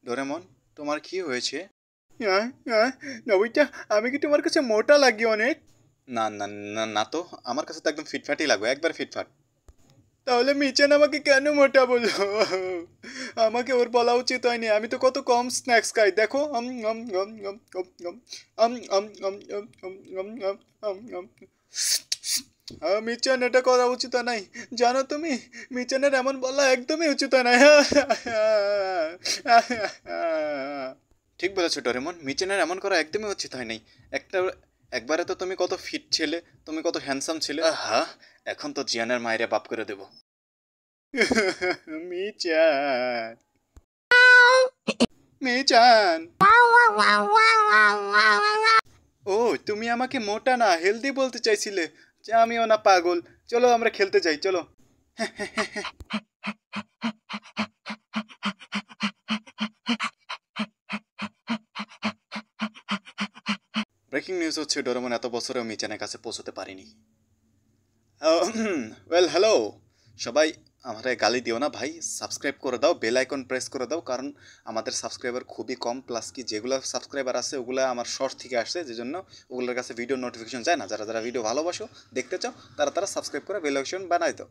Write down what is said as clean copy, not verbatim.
Doraemon, তোমার কি হয়েছে? নবিতা, আমি কি তোমার কাছে মোটা লাগি অনেক? না না না না, তো আমার কাছে তো একদম ফিটফাটই লাগবে, একবার ফিটফাট। তাহলে মিচান আমাকে কেন মোটা বললো? আমাকে ওর বলা উচিত হয়নি, আমি তো কত কম স্ন্যাক্স খাই দেখো। মিচান, এটা করা উচিত নাই, জানো তুমি? মিচানের এমন বলা একদমই উচিত নাই। ঠিক বলেছো ডোরেমন, মিচেনের এমন করা একদমই উচিত হয় নাই। একটা একবারে তো তুমি কত ফিট ছেলে, তুমি কত হ্যান্ডসাম ছিলে। আহা, এখন তো জিয়ানের মায়েরে বাপ করে দেব। মিচান, মিচান। ও, তুমি আমাকে মোটা না হেলদি বলতে চাইছিলে? যে আমিও না পাগল। চলো আমরা খেলতে যাই, চলো। ব্রেকিং নিউজ হচ্ছে, ডোরেমন এত বছরেও মিচানের কাছে পৌঁছতে পারিনি। ওয়েল, হ্যালো সবাই। আমারে গালি দিও না ভাই, সাবস্ক্রাইব করে দাও, বেল আইকন প্রেস করে দাও, কারণ আমাদের সাবস্ক্রাইবার খুবই কম, প্লাস কি যেগুলো সাবস্ক্রাইবার আছে ওগুলো আমার শর্ট থেকে আসছে, যে জন্য ওগুলোর কাছে ভিডিও নোটিফিকেশন যায় না। যারা যারা ভিডিও ভালোবাসো, দেখতে চাও, তারা তারা সাবস্ক্রাইব করে বেল আইকন বানাই দাও।